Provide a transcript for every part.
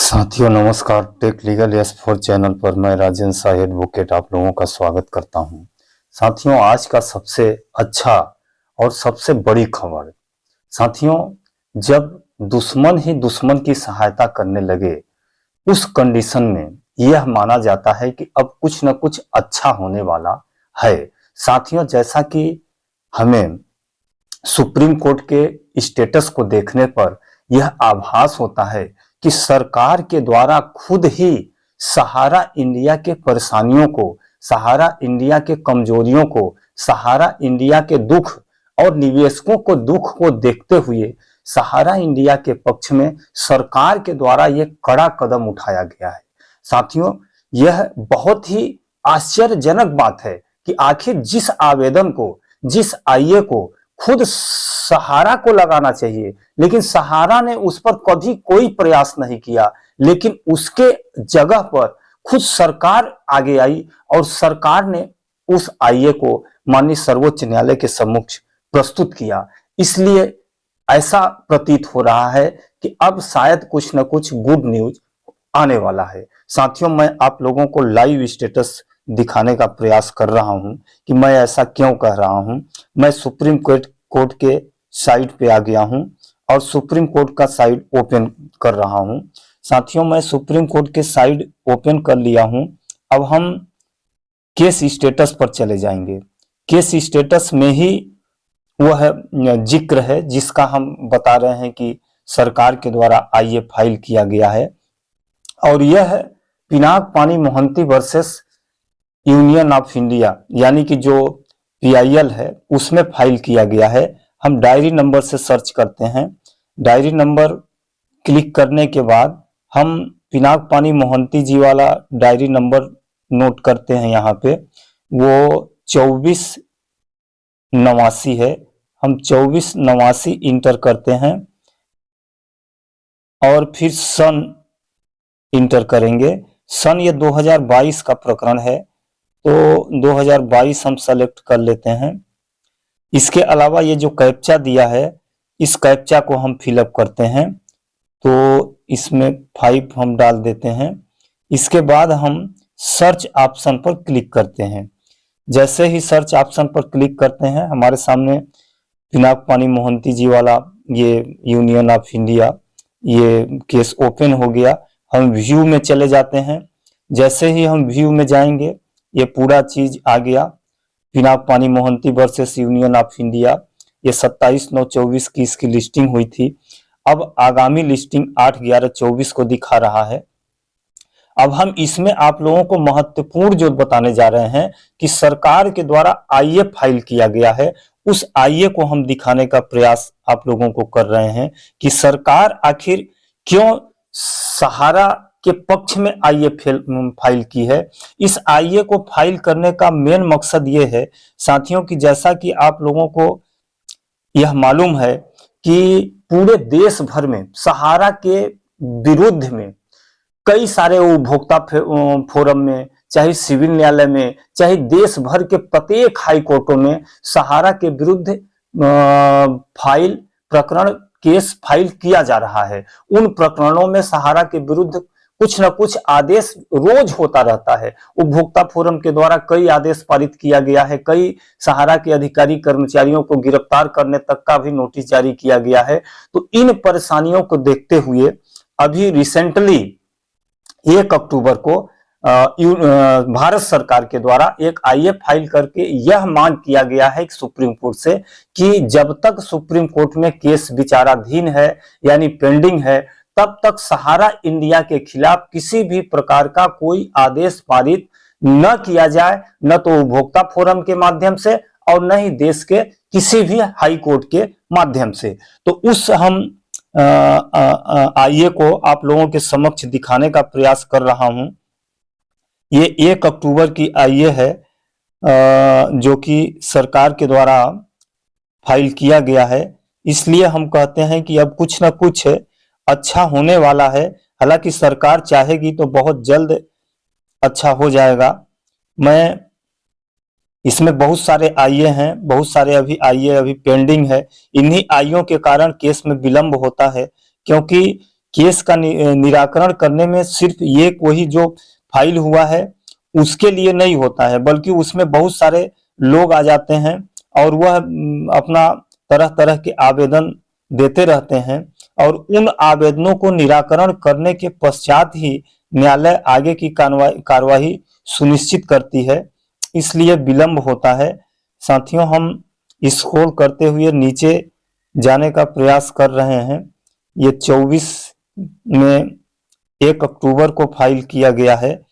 साथियों नमस्कार। Take legal S4 channel पर मैं राजेंद्र शाह एडवोकेट आप लोगों का स्वागत करता हूं। साथियों आज का सबसे अच्छा और सबसे बड़ी खबर, साथियों जब दुश्मन ही दुश्मन की सहायता करने लगे उस कंडीशन में यह माना जाता है कि अब कुछ न कुछ अच्छा होने वाला है। साथियों जैसा कि हमें सुप्रीम कोर्ट के स्टेटस को देखने पर यह आभास होता है कि सरकार के द्वारा खुद ही सहारा इंडिया के परेशानियों को, सहारा इंडिया के कमजोरियों को, सहारा इंडिया के दुख और निवेशकों को दुख को देखते हुए सहारा इंडिया के पक्ष में सरकार के द्वारा यह कड़ा कदम उठाया गया है। साथियों यह बहुत ही आश्चर्यजनक बात है कि आखिर जिस आवेदन को, जिस आईए को खुद सहारा को लगाना चाहिए, लेकिन सहारा ने उस पर कभी कोई प्रयास नहीं किया, लेकिन उसके जगह पर खुद सरकार आगे आई और सरकार ने उस आईए को माननीय सर्वोच्च न्यायालय के सम्मुख प्रस्तुत किया। इसलिए ऐसा प्रतीत हो रहा है कि अब शायद कुछ न कुछ गुड न्यूज आने वाला है। साथियों मैं आप लोगों को लाइव स्टेटस दिखाने का प्रयास कर रहा हूं कि मैं ऐसा क्यों कह रहा हूं। मैं सुप्रीम कोर्ट के साइट पे आ गया हूं और सुप्रीम कोर्ट का साइट ओपन कर रहा हूं। साथियों मैं सुप्रीम कोर्ट के साइट ओपन कर लिया हूं। अब हम केस स्टेटस पर चले जाएंगे। केस स्टेटस में ही वह जिक्र है जिसका हम बता रहे हैं कि सरकार के द्वारा आईए फाइल किया गया है और यह है पिनाक पानी Mohanty versus union of India, यानी कि जो PIL है उसमें फाइल किया गया है। हम डायरी नंबर से सर्च करते हैं। डायरी नंबर क्लिक करने के बाद हम पिनाक पानी मोहंती जी वाला डायरी नंबर नोट करते हैं। यहाँ पे वो 2489 है। हम 2489 इंटर करते हैं और फिर सन इंटर करेंगे। सन ये 2022 का प्रकरण है तो 2022 हम सेलेक्ट कर लेते हैं। इसके अलावा ये जो कैप्चा दिया है इस कैप्चा को हम फिलअप करते हैं तो इसमें 5 हम डाल देते हैं। इसके बाद हम सर्च ऑप्शन पर क्लिक करते हैं। जैसे ही सर्च ऑप्शन पर क्लिक करते हैं हमारे सामने पिनाक पानी मोहंती जी वाला ये यूनियन ऑफ इंडिया ये केस ओपन हो गया। हम व्यू में चले जाते हैं। जैसे ही हम व्यू में जाएंगे ये पूरा चीज आ गया। पिनाक पानी Mohanty versus union of India ये 27/9/24 की इसकी लिस्टिंग हुई थी। अब आगामी लिस्टिंग 8/11/24 को दिखा रहा है। अब हम इसमें आप लोगों को महत्वपूर्ण जो बताने जा रहे हैं कि सरकार के द्वारा आईए फाइल किया गया है, उस आईए को हम दिखाने का प्रयास आप लोगों को कर रहे हैं कि सरकार आखिर क्यों सहारा के पक्ष में आईए फाइल की है। इस आईए को फाइल करने का मेन मकसद ये है साथियों कि जैसा कि आप लोगों को यह मालूम है कि पूरे देश भर में सहारा के विरुद्ध में कई सारे उपभोक्ता फोरम में, चाहे सिविल न्यायालय में, चाहे देश भर के प्रत्येक हाई कोर्टों में सहारा के विरुद्ध प्रकरण केस फाइल किया जा रहा है। उन प्रकरणों में सहारा के विरुद्ध कुछ न कुछ आदेश रोज होता रहता है। उपभोक्ता फोरम के द्वारा कई आदेश पारित किया गया है। कई सहारा के अधिकारी कर्मचारियों को गिरफ्तार करने तक का भी नोटिस जारी किया गया है। तो इन परेशानियों को देखते हुए अभी रिसेंटली 1 अक्टूबर को भारत सरकार के द्वारा एक आईए फाइल करके यह मांग किया गया है सुप्रीम कोर्ट से कि जब तक सुप्रीम कोर्ट में केस विचाराधीन है यानी पेंडिंग है तब तक सहारा इंडिया के खिलाफ किसी भी प्रकार का कोई आदेश पारित न किया जाए, न तो उपभोक्ता फोरम के माध्यम से और न ही देश के किसी भी हाई कोर्ट के माध्यम से। तो उस हम आईए को आप लोगों के समक्ष दिखाने का प्रयास कर रहा हूं। ये 1 अक्टूबर की आईए है जो कि सरकार के द्वारा फाइल किया गया है। इसलिए हम कहते हैं कि अब कुछ ना कुछ अच्छा होने वाला है। हालांकि सरकार चाहेगी तो बहुत जल्द अच्छा हो जाएगा। मैं इसमें बहुत सारे आईए हैं, बहुत सारे अभी आईए अभी पेंडिंग है। इन्हीं आईओ के कारण केस में विलंब होता है क्योंकि केस का निराकरण करने में सिर्फ ये कोई जो फाइल हुआ है उसके लिए नहीं होता है, बल्कि उसमें बहुत सारे लोग आ जाते हैं और वह अपना तरह तरह के आवेदन देते रहते हैं और उन आवेदनों को निराकरण करने के पश्चात ही न्यायालय आगे की कार्यवाही सुनिश्चित करती है, इसलिए विलंब होता है। साथियों, हम स्क्रॉल करते हुए नीचे जाने का प्रयास कर रहे हैं। ये 24 में 1 अक्टूबर को फाइल किया गया है।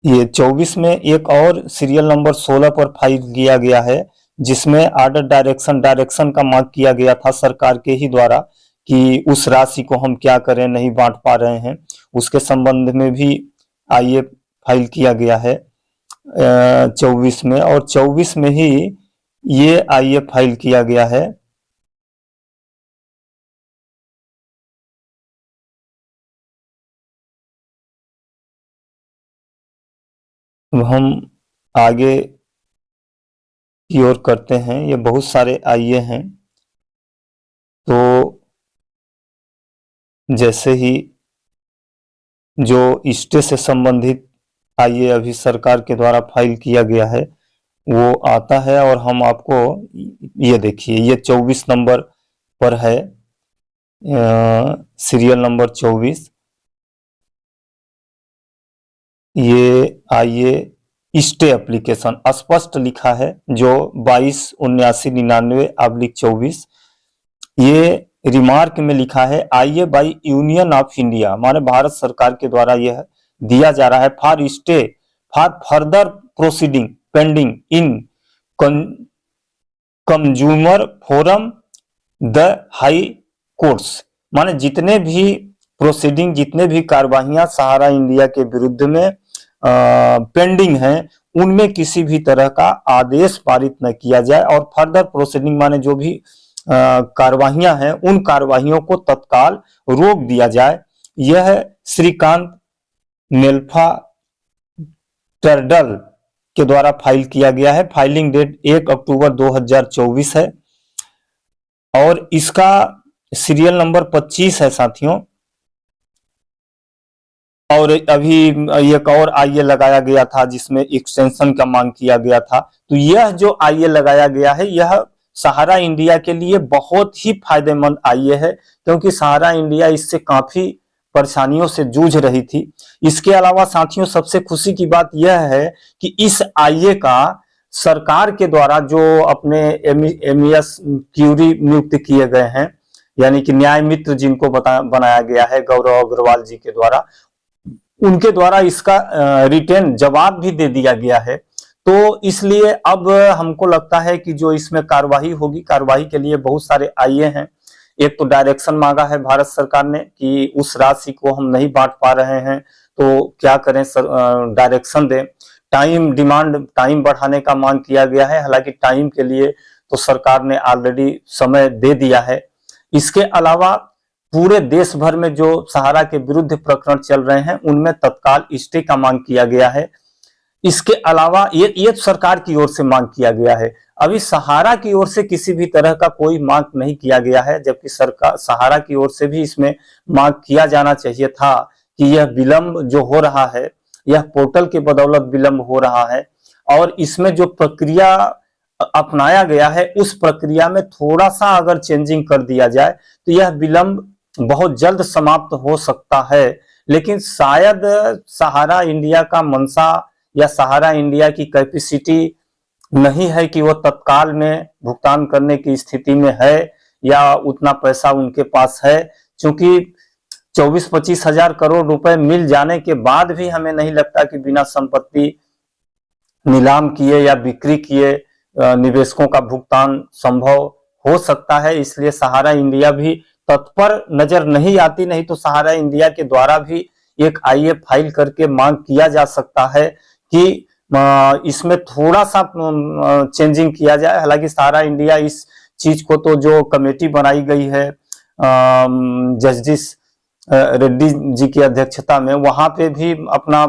ये 24 में एक और सीरियल नंबर 16 पर फाइल किया गया है, जिसमें आर्डर डायरेक्शन का मांग किया गया था सरकार के ही द्वारा कि उस राशि को हम क्या करें, नहीं बांट पा रहे हैं, उसके संबंध में भी आईए फाइल किया गया है 24 में, और 24 में ही ये आईए फाइल किया गया है। हम आगे की ओर करते हैं। ये बहुत सारे आईए हैं, तो जैसे ही जो स्टे से संबंधित आईए अभी सरकार के द्वारा फाइल किया गया है वो आता है, और हम आपको ये देखिए, ये 24 नंबर पर है, सीरियल नंबर 24। ये आईए स्टे एप्लीकेशन स्पष्ट लिखा है, जो 22-79-99/24। ये रिमार्क में लिखा है आईए बाई यूनियन ऑफ इंडिया, माने भारत सरकार के द्वारा यह दिया जा रहा है for stay for further proceeding pending in consumer forum the high courts, माने जितने भी प्रोसीडिंग, जितने भी कार्यवाहियां सहारा इंडिया के विरुद्ध में पेंडिंग हैं, उनमें किसी भी तरह का आदेश पारित न किया जाए, और फर्दर प्रोसीडिंग माने जो भी कार्यवाहियां हैं उन कार्यवाहियों को तत्काल रोक दिया जाए। यह श्रीकांत नेल्फा टर्डल के द्वारा फाइल किया गया है। फाइलिंग डेट 1 अक्टूबर 2024 है और इसका सीरियल नंबर 25 है साथियों। और अभी एक और आईए लगाया गया था जिसमें एक्सटेंशन का मांग किया गया था। तो यह जो आईए लगाया गया है यह सहारा इंडिया के लिए बहुत ही फायदेमंद आईए है, क्योंकि सहारा इंडिया इससे काफी परेशानियों से जूझ रही थी। इसके अलावा साथियों सबसे खुशी की बात यह है कि इस आईए का सरकार के द्वारा जो अपने एमईएस क्यूरी नियुक्त किए गए हैं, यानी कि न्याय मित्र जिनको बनाया गया है गौरव अग्रवाल जी के द्वारा, उनके द्वारा इसका रिटर्न जवाब भी दे दिया गया है। तो इसलिए अब हमको लगता है कि जो इसमें कार्यवाही होगी, कार्यवाही के लिए बहुत सारे आईए हैं। एक तो डायरेक्शन मांगा है भारत सरकार ने कि उस राशि को हम नहीं बांट पा रहे हैं तो क्या करें सर, डायरेक्शन दें। टाइम बढ़ाने का मांग किया गया है, हालांकि टाइम के लिए तो सरकार ने ऑलरेडी समय दे दिया है। इसके अलावा पूरे देश भर में जो सहारा के विरुद्ध प्रकरण चल रहे हैं उनमें तत्काल स्टे का मांग किया गया है। इसके अलावा ये सरकार की ओर से मांग किया गया है, अभी सहारा की ओर से किसी भी तरह का कोई मांग नहीं किया गया है, जबकि सरकार सहारा की ओर से भी इसमें मांग किया जाना चाहिए था कि यह विलंब जो हो रहा है यह पोर्टल के बदौलत विलंब हो रहा है, और इसमें जो प्रक्रिया अपनाया गया है उस प्रक्रिया में थोड़ा सा अगर चेंजिंग कर दिया जाए तो यह विलंब बहुत जल्द समाप्त हो सकता है। लेकिन शायद सहारा इंडिया का मंशा या सहारा इंडिया की कैपेसिटी नहीं है कि वो तत्काल में भुगतान करने की स्थिति में है या उतना पैसा उनके पास है, क्योंकि 24-25 हजार करोड़ रुपए मिल जाने के बाद भी हमें नहीं लगता कि बिना संपत्ति नीलाम किए या बिक्री किए निवेशकों का भुगतान संभव हो सकता है। इसलिए सहारा इंडिया भी तत्पर नजर नहीं आती, नहीं तो सहारा इंडिया के द्वारा भी एक आईए फाइल करके मांग किया जा सकता है कि इसमें थोड़ा सा चेंजिंग किया जाए। हालांकि सहारा इंडिया इस चीज को तो जो कमेटी बनाई गई है जस्टिस रेड्डी जी की अध्यक्षता में, वहां पे भी अपना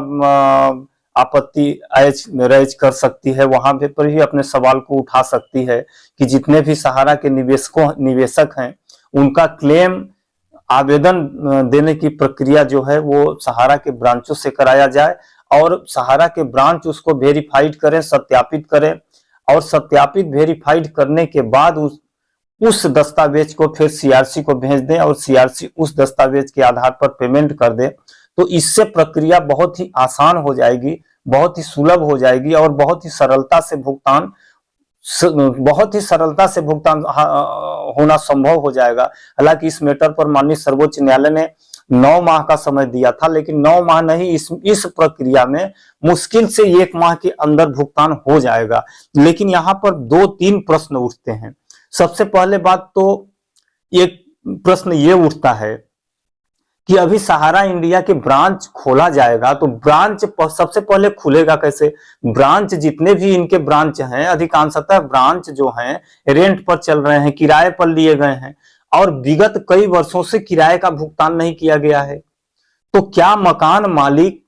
आपत्ति राइज कर सकती है, वहां पे पर भी अपने सवाल को उठा सकती है कि जितने भी सहारा के निवेशक हैं उनका क्लेम आवेदन देने की प्रक्रिया जो है वो सहारा के ब्रांचों से कराया जाए और सहारा के ब्रांच उसको वेरीफाइड करें, सत्यापित करें और सत्यापित वेरीफाइड करने के बाद उस दस्तावेज को फिर सीआरसी को भेज दें और सीआरसी उस दस्तावेज के आधार पर पेमेंट कर दे। तो इससे प्रक्रिया बहुत ही आसान हो जाएगी, बहुत ही सुलभ हो जाएगी और बहुत ही सरलता से भुगतान होना संभव हो जाएगा। हालांकि इस मैटर पर माननीय सर्वोच्च न्यायालय ने 9 माह का समय दिया था, लेकिन 9 माह नहीं, इस प्रक्रिया में मुश्किल से 1 माह के अंदर भुगतान हो जाएगा। लेकिन यहाँ पर 2-3 प्रश्न उठते हैं। सबसे पहले बात तो एक प्रश्न ये उठता है कि अभी सहारा इंडिया के ब्रांच खोला जाएगा तो ब्रांच सबसे पहले खुलेगा कैसे? ब्रांच जितने भी इनके ब्रांच हैं अधिकांशतः ब्रांच जो हैं रेंट पर चल रहे हैं, किराए पर लिए गए हैं और विगत कई वर्षों से किराए का भुगतान नहीं किया गया है। तो क्या मकान मालिक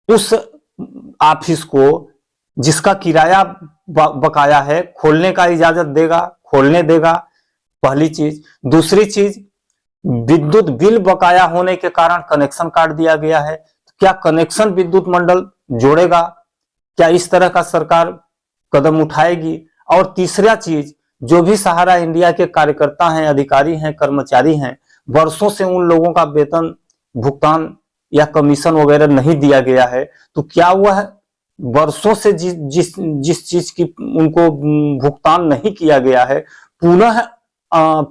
उस ऑफिस को जिसका किराया बकाया है खोलने का इजाजत देगा? खोलने देगा, पहली चीज। दूसरी चीज, विद्युत बिल बकाया होने के कारण कनेक्शन काट दिया गया है, क्या कनेक्शन विद्युत मंडल जोड़ेगा? क्या इस तरह का सरकार कदम उठाएगी? और तीसरा चीज, जो भी सहारा इंडिया के कार्यकर्ता हैं, अधिकारी हैं, कर्मचारी हैं, वर्षों से उन लोगों का वेतन भुगतान या कमीशन वगैरह नहीं दिया गया है, तो क्या वह वर्षों से जिस चीज की उनको भुगतान नहीं किया गया है पुनः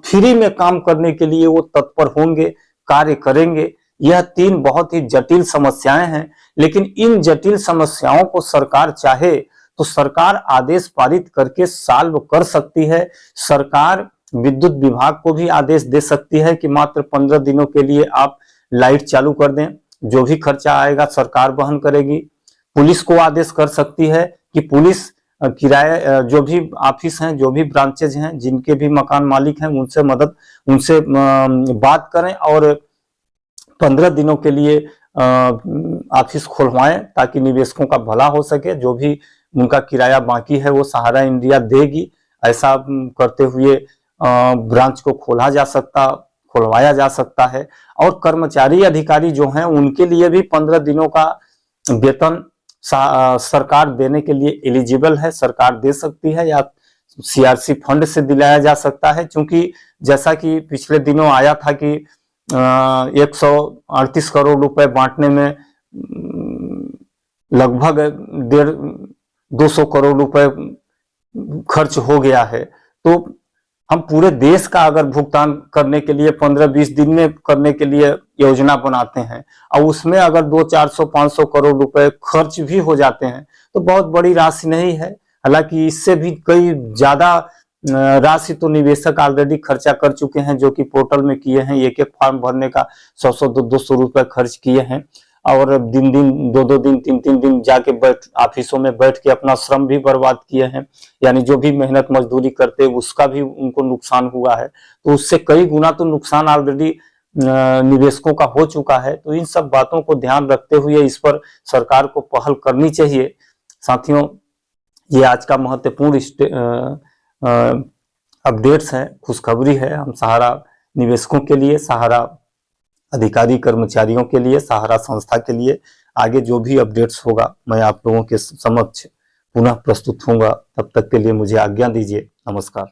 फ्री में काम करने के लिए वो तत्पर होंगे, कार्य करेंगे? यह 3 बहुत ही जटिल समस्याएं हैं, लेकिन इन जटिल समस्याओं को सरकार चाहे तो सरकार आदेश पारित करके सॉल्व कर सकती है। सरकार विद्युत विभाग को भी आदेश दे सकती है कि मात्र 15 दिनों के लिए आप लाइट चालू कर दें, जो भी खर्चा आएगा सरकार वहन करेगी। पुलिस को आदेश कर सकती है कि पुलिस किराए जो भी ऑफिस हैं, जो भी ब्रांचेज हैं, जिनके भी मकान मालिक हैं, उनसे बात करें और 15 दिनों के लिए ऑफिस खुलवाएं ताकि निवेशकों का भला हो सके। जो भी उनका किराया बाकी है वो सहारा इंडिया देगी। ऐसा करते हुए ब्रांच को खुलवाया जा सकता है और कर्मचारी अधिकारी जो हैं उनके लिए भी 15 दिनों का वेतन सरकार देने के लिए एलिजिबल है, सरकार दे सकती है या सीआरसी फंड से दिलाया जा सकता है। क्योंकि जैसा कि पिछले दिनों आया था कि 138 करोड़ रुपए बांटने में लगभग 200 करोड़ रुपए खर्च हो गया है, तो हम पूरे देश का अगर भुगतान करने के लिए 15-20 दिन में करने के लिए योजना बनाते हैं और उसमें अगर 200-400-500 करोड़ रुपए खर्च भी हो जाते हैं तो बहुत बड़ी राशि नहीं है। हालांकि इससे भी कई ज्यादा राशि तो निवेशक ऑलरेडी खर्चा कर चुके हैं, जो कि पोर्टल में किए हैं, एक फॉर्म भरने का 100-200 रुपए खर्च किए हैं और दिन 2 दिन 3 दिन जाके ऑफिसों में बैठ के अपना श्रम भी बर्बाद किए हैं, यानी जो भी मेहनत मजदूरी करते उसका भी उनको नुकसान हुआ है। तो उससे कई गुना तो नुकसान ऑलरेडी निवेशकों का हो चुका है। तो इन सब बातों को ध्यान रखते हुए इस पर सरकार को पहल करनी चाहिए। साथियों, ये आज का महत्वपूर्ण अपडेट्स है, खुशखबरी है हम सहारा निवेशकों के लिए, सहारा अधिकारी कर्मचारियों के लिए, सहारा संस्था के लिए। आगे जो भी अपडेट्स होगा मैं आप लोगों के समक्ष पुनः प्रस्तुत होऊंगा। तब तक के लिए मुझे आज्ञा दीजिए। नमस्कार।